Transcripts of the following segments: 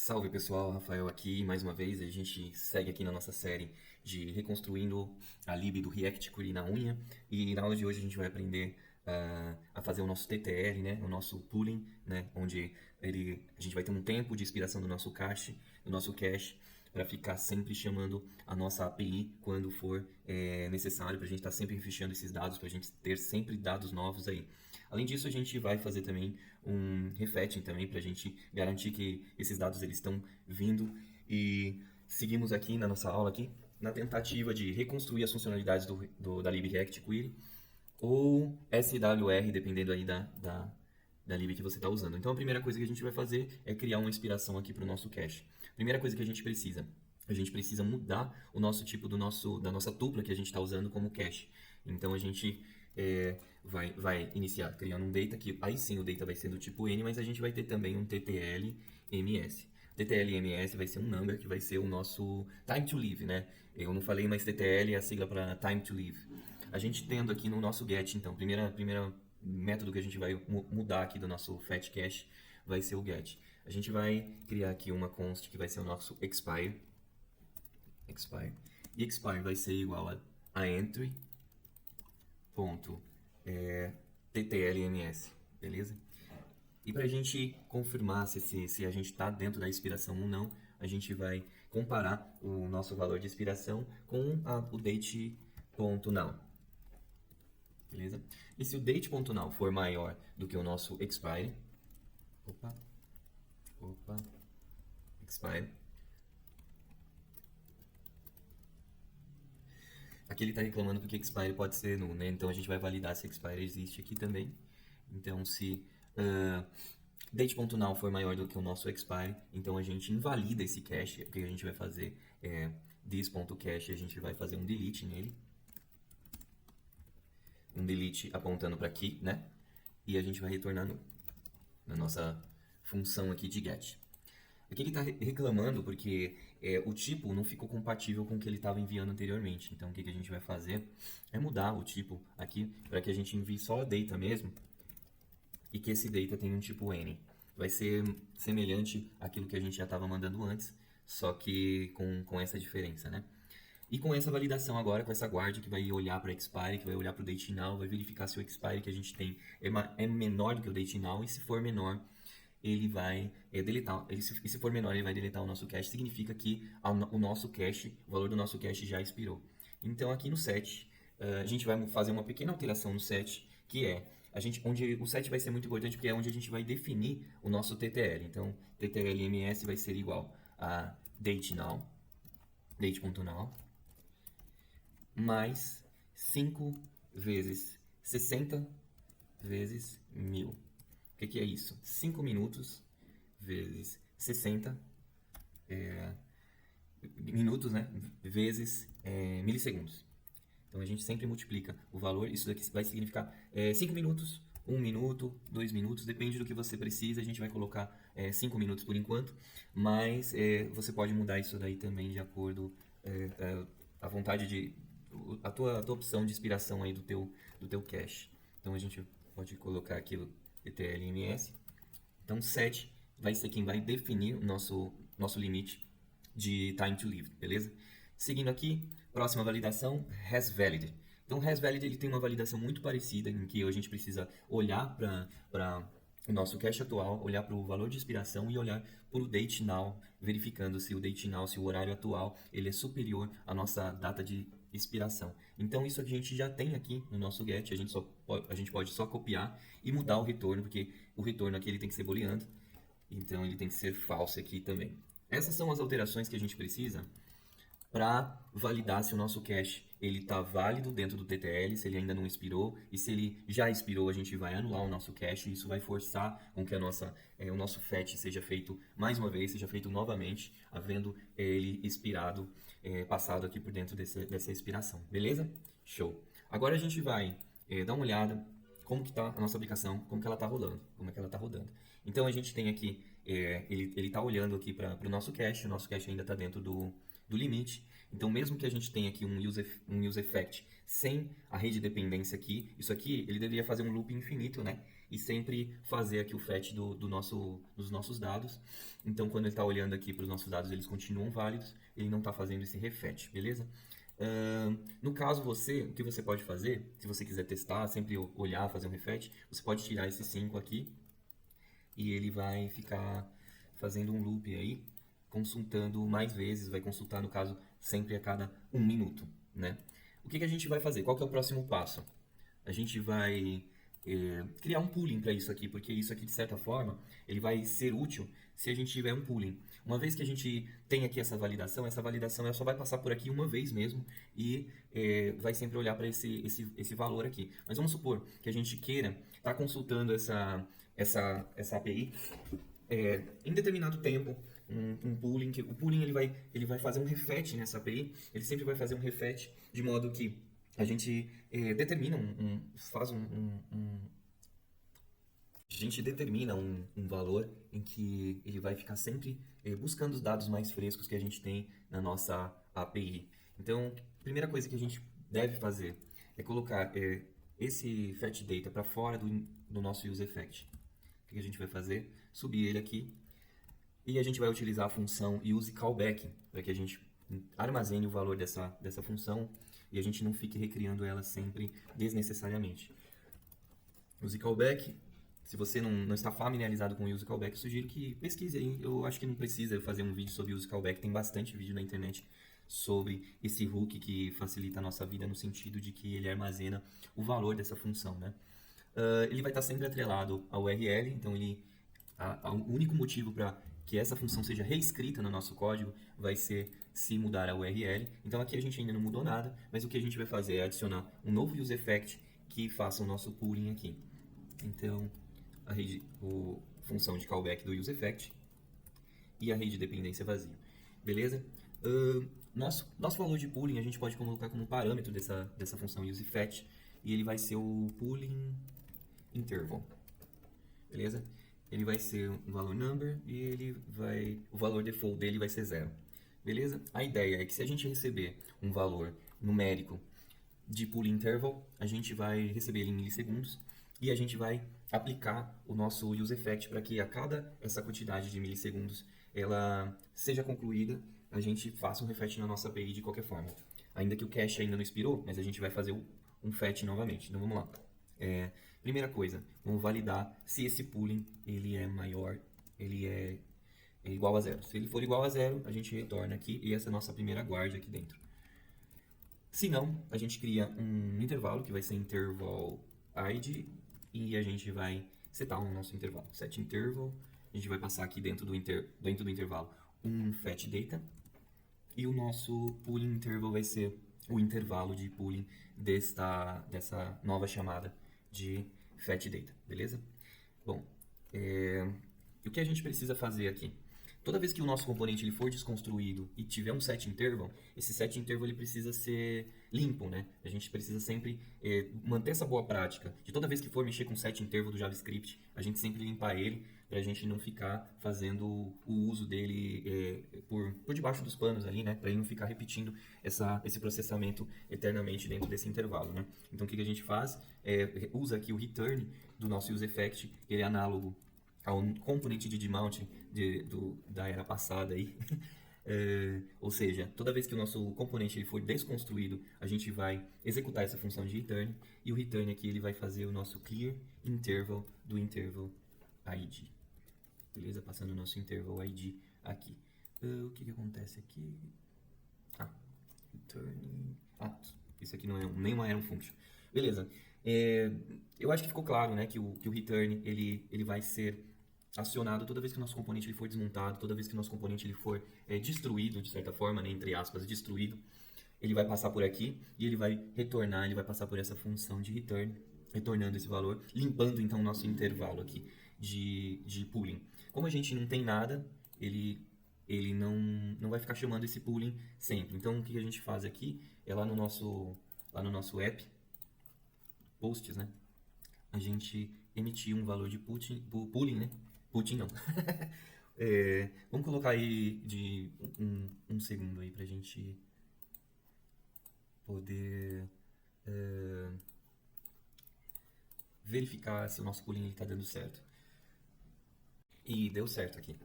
Salve pessoal, Rafael aqui mais uma vez. A gente segue aqui na nossa série de reconstruindo a lib do React Query na unha. E na aula de hoje a gente vai aprender a fazer o nosso TTL, né? O nosso pooling, né? Onde a gente vai ter um tempo de expiração do nosso cache, para ficar sempre chamando a nossa API quando for necessário, para a gente estar sempre fechando esses dados, para a gente ter sempre dados novos aí. Além disso, a gente vai fazer também um refetching também para a gente garantir que esses dados eles estão vindo, e seguimos aqui na nossa aula aqui na tentativa de reconstruir as funcionalidades da lib React Query ou SWR, dependendo aí da lib que você está usando. Então a primeira coisa que a gente vai fazer é criar uma inspiração aqui para o nosso cache. Primeira coisa que a gente precisa mudar o nosso tipo da nossa tupla que a gente está usando como cache. Então a gente vai iniciar criando um data, que aí sim o data vai ser do tipo N, mas a gente vai ter também um TTL-MS. TTL-MS vai ser um number que vai ser o nosso time to live, né? Eu não falei, mas TTL é a sigla para time to live. A gente tendo aqui no nosso get, então, primeira método que a gente vai mudar aqui do nosso fetch cache vai ser o get. A gente vai criar aqui uma const que vai ser o nosso expire. E expire vai ser igual a entry ponto TTLMS, beleza? E para a gente confirmar se a gente está dentro da expiração ou não, a gente vai comparar o nosso valor de expiração com o date.now, beleza? E se o date.now for maior do que o nosso expire, expire, aqui ele está reclamando porque expire pode ser null, né? Então a gente vai validar se expire existe aqui também. Então se date.now for maior do que o nosso expire, então a gente invalida esse cache. O que a gente vai fazer é this.cache, a gente vai fazer um delete nele. Um delete apontando para aqui, né? E a gente vai retornar null na nossa função aqui de get. Aqui ele está reclamando porque o tipo não ficou compatível com o que ele estava enviando anteriormente. Então o que a gente vai fazer é mudar o tipo aqui para que a gente envie só a data mesmo e que esse data tenha um tipo N. Vai ser semelhante àquilo que a gente já estava mandando antes, só que com essa diferença, né? E com essa validação agora, com essa guarda que vai olhar para expire, que vai olhar para o date now, vai verificar se o expire que a gente tem é menor do que o date now, e se for menor, ele vai deletar. E se for menor, ele vai deletar o nosso cache. Significa que o nosso cache, o valor do nosso cache já expirou. Então aqui no set, a gente vai fazer uma pequena alteração no set, que é onde o set vai ser muito importante, porque é onde a gente vai definir o nosso TTL. Então TTL-MS vai ser igual a date.now mais 5 vezes 60 vezes 1000. O que é isso? 5 minutos vezes 60 minutos, né? Vezes milissegundos. Então a gente sempre multiplica o valor. Isso daqui vai significar 5 minutos, 1 minuto, 2 minutos, depende do que você precisa. A gente vai colocar 5 minutos por enquanto, mas você pode mudar isso daí também de acordo à vontade a tua opção de inspiração aí do teu cache. Então a gente pode colocar aqui o ETLMS. Então 7 vai ser quem vai definir o nosso limite de time to live, beleza? Seguindo aqui, próxima validação, hasValid. Então, hasValid ele tem uma validação muito parecida, em que a gente precisa olhar para o nosso cache atual, olhar para o valor de expiração e olhar para o date now, verificando se o date now, se o horário atual, ele é superior à nossa data de expiração. Então, isso a gente já tem aqui no nosso get, a gente pode só copiar e mudar o retorno, porque o retorno aqui ele tem que ser booleano, então ele tem que ser false aqui também. Essas são as alterações que a gente precisa para validar se o nosso cache ele está válido dentro do TTL, se ele ainda não expirou, e se ele já expirou, a gente vai anular o nosso cache. Isso vai forçar com que o nosso fetch seja feito mais uma vez, seja feito novamente, havendo ele expirado, passado aqui por dentro dessa expiração. Beleza? Show! Agora a gente vai dar uma olhada como que está a nossa aplicação, como que ela está rolando, como é que ela está rodando. Então a gente tem aqui, ele está olhando aqui para o nosso cache ainda está dentro do limite. Então, mesmo que a gente tenha aqui um use effect sem a rede dependência aqui, isso aqui ele deveria fazer um loop infinito, né? e sempre fazer aqui o fetch dos nossos dados. Então, quando ele está olhando aqui para os nossos dados, eles continuam válidos, ele não está fazendo esse refetch, beleza? No caso o que você pode fazer, se você quiser testar, sempre olhar, fazer um refetch, você pode tirar esses 5 aqui e ele vai ficar fazendo um loop aí, consultando mais vezes, vai consultar no caso sempre a cada 1 minuto, né? O que a gente vai fazer? Qual que é o próximo passo? A gente vai criar um pooling para isso aqui, porque isso aqui de certa forma ele vai ser útil se a gente tiver um pooling. Uma vez que a gente tem aqui essa validação ela só vai passar por aqui uma vez mesmo e vai sempre olhar para esse valor aqui. Mas vamos supor que a gente queira estar consultando essa API em determinado tempo, um pooling, o pooling ele vai fazer um refetch nessa API, ele sempre vai fazer um refetch de modo que a gente determina a gente determina um valor em que ele vai ficar sempre buscando os dados mais frescos que a gente tem na nossa API. Então, a primeira coisa que a gente deve fazer é colocar esse fetch data para fora do nosso useEffect. O que a gente vai fazer? Subir ele aqui e a gente vai utilizar a função useCallback para que a gente armazene o valor dessa função e a gente não fique recriando ela sempre desnecessariamente. useCallback, se você não está familiarizado com o useCallback, eu sugiro que pesquise aí. Eu acho que não precisa fazer um vídeo sobre useCallback, tem bastante vídeo na internet sobre esse hook que facilita a nossa vida no sentido de que ele armazena o valor dessa função, né? Ele vai estar sempre atrelado ao URL, então o único motivo para que essa função seja reescrita no nosso código vai ser se mudar a URL. Então aqui a gente ainda não mudou nada, mas o que a gente vai fazer é adicionar um novo useEffect que faça o nosso pooling aqui. Então a função de callback do useEffect e a rede de dependência vazia. Beleza? Nosso valor de pooling a gente pode colocar como parâmetro dessa função useEffect e ele vai ser o pooling interval. Beleza? Ele vai ser um valor number e o valor default dele vai ser 0. Beleza? A ideia é que se a gente receber um valor numérico de pooling interval, a gente vai receber ele em milissegundos e a gente vai aplicar o nosso useEffect para que a cada essa quantidade de milissegundos ela seja concluída, a gente faça um refetch na nossa API de qualquer forma. Ainda que o cache ainda não expirou, mas a gente vai fazer um fetch novamente. Então vamos lá. Primeira coisa, vamos validar se esse pooling ele é maior, ele é igual a 0. Se ele for igual a 0, a gente retorna aqui e essa é a nossa primeira guarda aqui dentro. Se não, a gente cria um intervalo que vai ser interval id e a gente vai setar o nosso intervalo. Set interval, a gente vai passar aqui dentro do intervalo um fetch data e o nosso pooling interval vai ser o intervalo de pooling dessa nova chamada de fetch data, beleza? Bom, o que a gente precisa fazer aqui? Toda vez que o nosso componente ele for desconstruído e tiver um set interval, esse set interval ele precisa ser limpo, né? A gente precisa sempre manter essa boa prática de toda vez que for mexer com o set interval do JavaScript, a gente sempre limpar ele para a gente não ficar fazendo o uso dele por debaixo dos panos ali, né? Para ele não ficar repetindo esse processamento eternamente dentro desse intervalo, né? Então o que a gente faz? Usa aqui o return do nosso useEffect, ele é análogo ao componente de demount da era passada aí. Ou seja, toda vez que o nosso componente ele for desconstruído, a gente vai executar essa função de return e o return aqui ele vai fazer o nosso clear interval do interval id. Beleza? Passando o nosso interval id aqui. O que acontece aqui? Return. Isso aqui não é nem uma iron function. Beleza. Eu acho que ficou claro, né, que o return ele vai ser acionado toda vez que o nosso componente ele for desmontado, toda vez que o nosso componente ele for destruído, de certa forma, né, entre aspas, destruído, ele vai passar por aqui e ele vai retornar, ele vai passar por essa função de return, retornando esse valor, limpando então o nosso intervalo aqui de pooling. Como a gente não tem nada, ele não vai ficar chamando esse pooling sempre. Então o que a gente faz aqui é lá no nosso app, posts, né? A gente emitir um valor de pooling, né? Pooling não. Vamos colocar aí de um segundo aí pra gente poder verificar se o nosso pooling está dando certo. E deu certo aqui.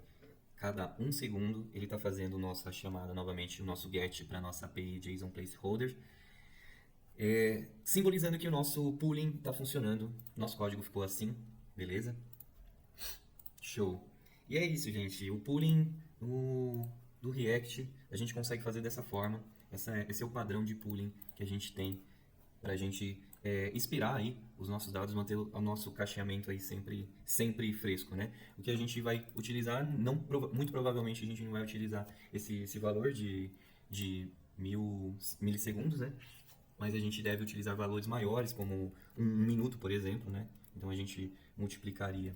Cada 1 segundo ele está fazendo nossa chamada novamente, o nosso GET para nossa API JSON Placeholder, simbolizando que o nosso pooling está funcionando. Nosso código ficou assim, beleza? Show! E é isso, gente. O pooling do React a gente consegue fazer dessa forma. Esse é o padrão de pooling que a gente tem para a gente expirar aí os nossos dados, manter o nosso cacheamento aí sempre fresco, né? O que a gente vai utilizar, muito provavelmente a gente não vai utilizar esse valor de 1000 milissegundos, né? Mas a gente deve utilizar valores maiores, como 1 minuto, por exemplo, né? Então a gente multiplicaria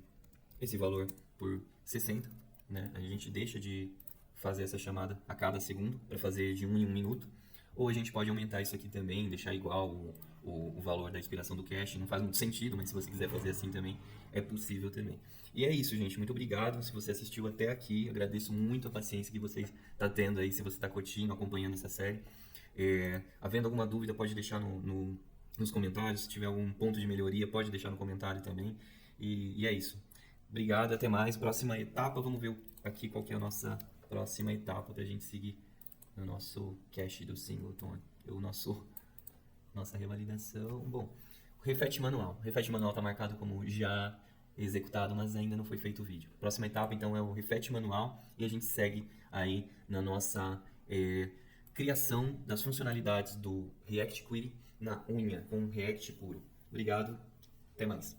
esse valor por 60, né? A gente deixa de fazer essa chamada a cada segundo para fazer de 1 em 1 minuto. Ou a gente pode aumentar isso aqui também, deixar igual o valor da expiração do cache. Não faz muito sentido, mas se você quiser fazer assim também, é possível também. E é isso, gente. Muito obrigado se você assistiu até aqui. Agradeço muito a paciência que você está tendo aí, se você está curtindo, acompanhando essa série. Havendo alguma dúvida, pode deixar nos comentários. Se tiver algum ponto de melhoria, pode deixar no comentário também. E é isso. Obrigado, até mais. Próxima etapa, vamos ver aqui qual que é a nossa próxima etapa para a gente seguir no nosso cache do singleton, nossa revalidação. Bom, o refet manual. O refet manual está marcado como já executado, mas ainda não foi feito o vídeo. Próxima etapa, então, é o refet manual e a gente segue aí na nossa criação das funcionalidades do React Query na unha, com o React puro. Obrigado, até mais.